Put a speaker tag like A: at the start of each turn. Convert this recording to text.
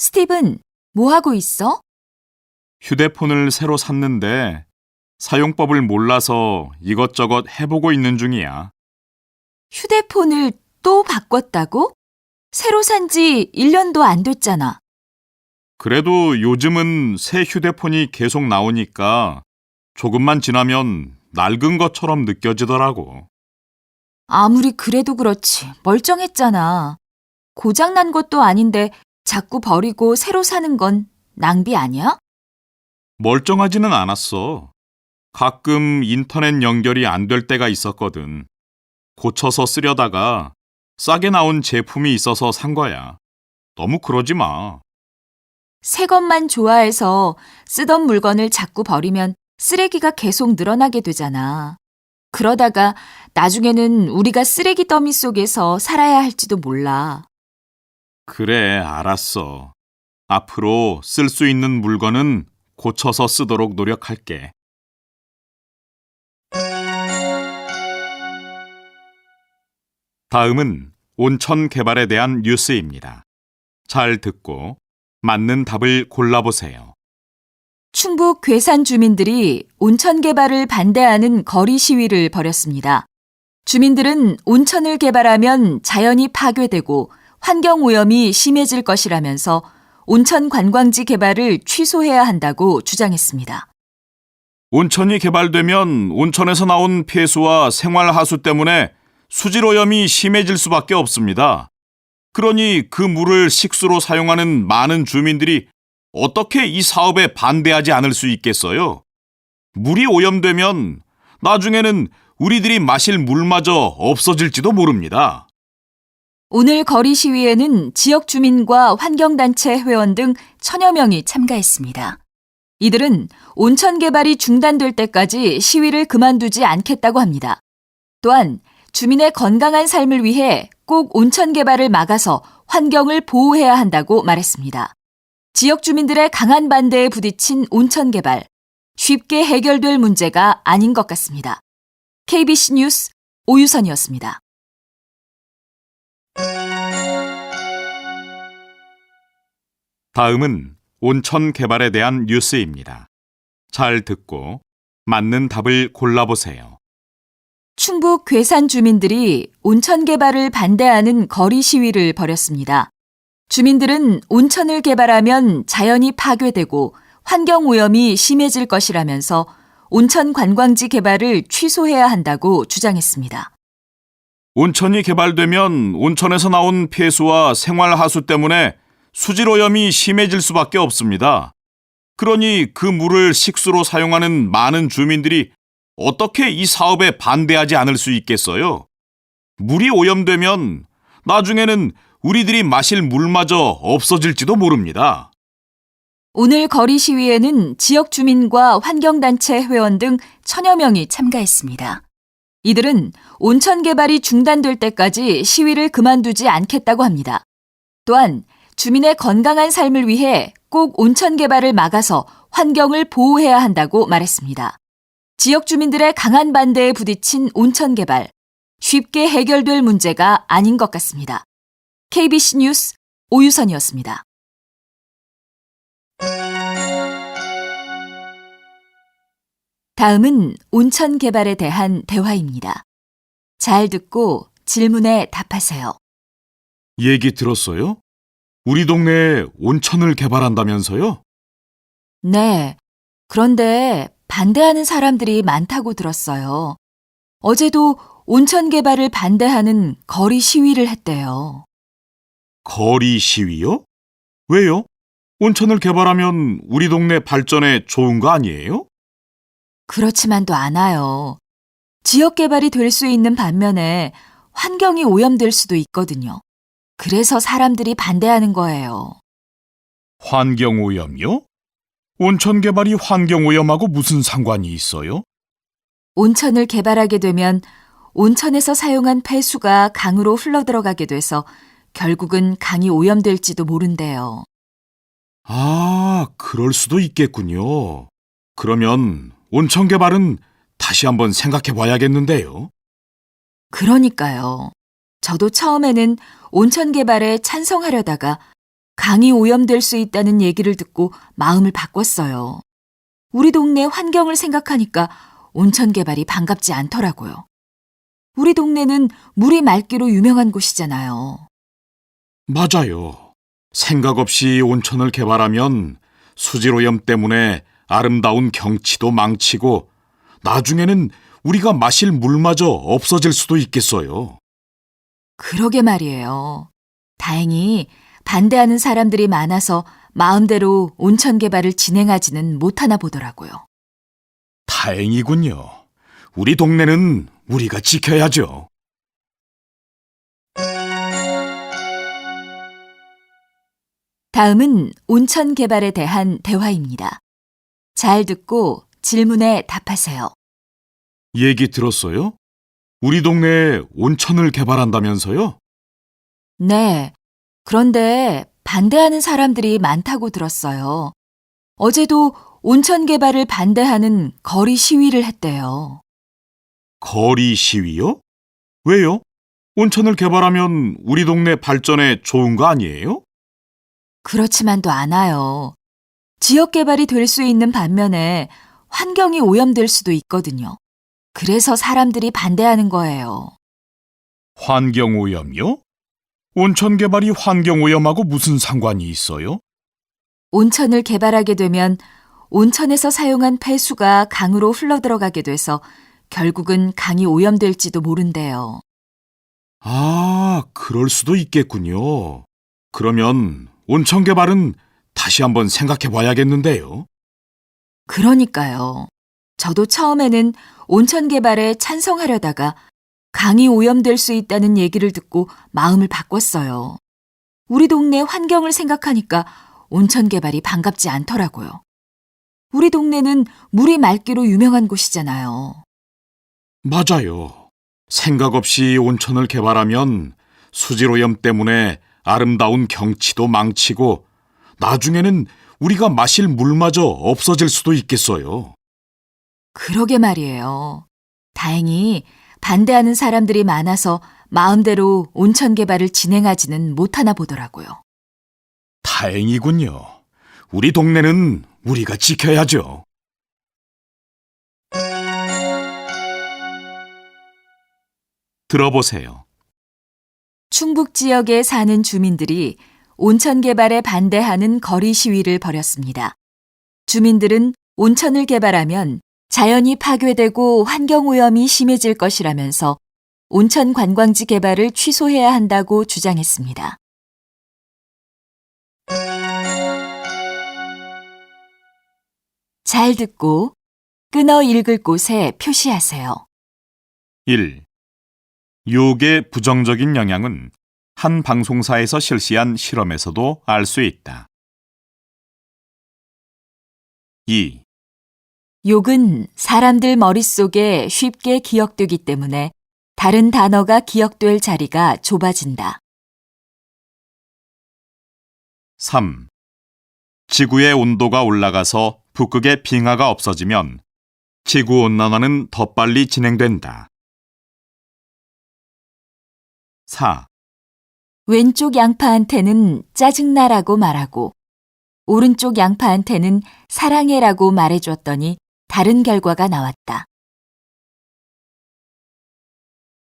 A: 스티븐, 뭐 하고 있어?
B: 휴대폰을 새로 샀는데 사용법을 몰라서 이것저것 해보고 있는 중이야.
A: 휴대폰을 또 바꿨다고? 새로 산 지 1년도 안 됐잖아.
B: 그래도 요즘은 새 휴대폰이 계속 나오니까 조금만 지나면 낡은 것처럼 느껴지더라고.
A: 아무리 그래도 그렇지, 멀쩡했잖아. 고장난 것도 아닌데 자꾸 버리고 새로 사는 건 낭비 아니야?
B: 멀쩡하지는 않았어. 가끔 인터넷 연결이 안 될 때가 있었거든. 고쳐서 쓰려다가 싸게 나온 제품이 있어서 산 거야. 너무 그러지 마.
A: 새 것만 좋아해서 쓰던 물건을 자꾸 버리면 쓰레기가 계속 늘어나게 되잖아. 그러다가 나중에는 우리가 쓰레기 더미 속에서 살아야 할지도 몰라.
B: 그래, 알았어. 앞으로 쓸 수 있는 물건은 고쳐서 쓰도록 노력할게. 다음은 온천 개발에 대한 뉴스입니다. 잘 듣고 맞는 답을 골라보세요.
A: 충북 괴산 주민들이 온천 개발을 반대하는 거리 시위를 벌였습니다. 주민들은 온천을 개발하면 자연이 파괴되고 환경 오염이 심해질 것이라면서 온천 관광지 개발을 취소해야 한다고 주장했습니다.
B: 온천이 개발되면 온천에서 나온 폐수와 생활하수 때문에 수질 오염이 심해질 수밖에 없습니다. 그러니 그 물을 식수로 사용하는 많은 주민들이 어떻게 이 사업에 반대하지 않을 수 있겠어요? 물이 오염되면 나중에는 우리들이 마실 물마저 없어질지도 모릅니다.
A: 오늘 거리 시위에는 지역 주민과 환경단체 회원 등 천여 명이 참가했습니다. 이들은 온천 개발이 중단될 때까지 시위를 그만두지 않겠다고 합니다. 또한 주민의 건강한 삶을 위해 꼭 온천 개발을 막아서 환경을 보호해야 한다고 말했습니다. 지역 주민들의 강한 반대에 부딪힌 온천 개발, 쉽게 해결될 문제가 아닌 것 같습니다. KBC 뉴스 오유선이었습니다.
B: 다음은 온천 개발에 대한 뉴스입니다. 잘 듣고 맞는 답을 골라보세요.
A: 충북 괴산 주민들이 온천 개발을 반대하는 거리 시위를 벌였습니다. 주민들은 온천을 개발하면 자연이 파괴되고 환경 오염이 심해질 것이라면서 온천 관광지 개발을 취소해야 한다고 주장했습니다.
B: 온천이 개발되면 온천에서 나온 폐수와 생활하수 때문에 수질 오염이 심해질 수밖에 없습니다. 그러니 그 물을 식수로 사용하는 많은 주민들이 어떻게 이 사업에 반대하지 않을 수 있겠어요? 물이 오염되면 나중에는 우리들이 마실 물마저 없어질지도 모릅니다.
A: 오늘 거리 시위에는 지역 주민과 환경단체 회원 등 천여 명이 참가했습니다. 이들은 온천 개발이 중단될 때까지 시위를 그만두지 않겠다고 합니다. 또한 주민의 건강한 삶을 위해 꼭 온천 개발을 막아서 환경을 보호해야 한다고 말했습니다. 지역 주민들의 강한 반대에 부딪힌 온천 개발, 쉽게 해결될 문제가 아닌 것 같습니다. KBC 뉴스 오유선이었습니다. 다음은 온천 개발에 대한 대화입니다. 잘 듣고 질문에 답하세요.
B: 얘기 들었어요? 우리 동네에 온천을 개발한다면서요?
A: 네, 그런데 반대하는 사람들이 많다고 들었어요. 어제도 온천 개발을 반대하는 거리 시위를 했대요.
B: 거리 시위요? 왜요? 온천을 개발하면 우리 동네 발전에 좋은 거 아니에요?
A: 그렇지만도 않아요. 지역 개발이 될 수 있는 반면에 환경이 오염될 수도 있거든요. 그래서 사람들이 반대하는 거예요.
B: 환경오염이요? 온천 개발이 환경오염하고 무슨 상관이 있어요?
A: 온천을 개발하게 되면 온천에서 사용한 폐수가 강으로 흘러들어가게 돼서 결국은 강이 오염될지도 모른대요.
B: 아, 그럴 수도 있겠군요. 그러면 온천 개발은 다시 한번 생각해 봐야겠는데요.
A: 그러니까요. 저도 처음에는 온천 개발에 찬성하려다가 강이 오염될 수 있다는 얘기를 듣고 마음을 바꿨어요. 우리 동네 환경을 생각하니까 온천 개발이 반갑지 않더라고요. 우리 동네는 물이 맑기로 유명한 곳이잖아요.
B: 맞아요. 생각 없이 온천을 개발하면 수질오염 때문에 아름다운 경치도 망치고 나중에는 우리가 마실 물마저 없어질 수도 있겠어요.
A: 그러게 말이에요. 다행히 반대하는 사람들이 많아서 마음대로 온천 개발을 진행하지는 못하나 보더라고요.
B: 다행이군요. 우리 동네는 우리가 지켜야죠.
A: 다음은 온천 개발에 대한 대화입니다. 잘 듣고 질문에 답하세요.
B: 얘기 들었어요? 우리 동네에 온천을 개발한다면서요?
A: 네. 그런데 반대하는 사람들이 많다고 들었어요. 어제도 온천 개발을 반대하는 거리 시위를 했대요.
B: 거리 시위요? 왜요? 온천을 개발하면 우리 동네 발전에 좋은 거 아니에요?
A: 그렇지만도 않아요. 지역 개발이 될 수 있는 반면에 환경이 오염될 수도 있거든요. 그래서 사람들이 반대하는 거예요.
B: 환경오염이요? 온천 개발이 환경오염하고 무슨 상관이 있어요?
A: 온천을 개발하게 되면 온천에서 사용한 폐수가 강으로 흘러들어가게 돼서 결국은 강이 오염될지도 모른대요.
B: 아, 그럴 수도 있겠군요. 그러면 온천 개발은 다시 한번 생각해 봐야겠는데요.
A: 그러니까요. 저도 처음에는 온천 개발에 찬성하려다가 강이 오염될 수 있다는 얘기를 듣고 마음을 바꿨어요. 우리 동네 환경을 생각하니까 온천 개발이 반갑지 않더라고요. 우리 동네는 물이 맑기로 유명한 곳이잖아요.
B: 맞아요. 생각 없이 온천을 개발하면 수질오염 때문에 아름다운 경치도 망치고 나중에는 우리가 마실 물마저 없어질 수도 있겠어요.
A: 그러게 말이에요. 다행히 반대하는 사람들이 많아서 마음대로 온천 개발을 진행하지는 못하나 보더라고요.
B: 다행이군요. 우리 동네는 우리가 지켜야죠. 들어보세요.
A: 충북 지역에 사는 주민들이 온천 개발에 반대하는 거리 시위를 벌였습니다. 주민들은 온천을 개발하면 자연이 파괴되고 환경오염이 심해질 것이라면서 온천 관광지 개발을 취소해야 한다고 주장했습니다. 잘 듣고 끊어 읽을 곳에 표시하세요.
B: 1. 욕의 부정적인 영향은 한 방송사에서 실시한 실험에서도 알 수 있다. 2.
A: 욕은 사람들 머릿속에 쉽게 기억되기 때문에 다른 단어가 기억될 자리가 좁아진다.
B: 3. 지구의 온도가 올라가서 북극의 빙하가 없어지면 지구온난화는 더 빨리 진행된다. 4.
A: 왼쪽 양파한테는 짜증나라고 말하고 오른쪽 양파한테는 사랑해라고 말해줬더니 다른 결과가 나왔다.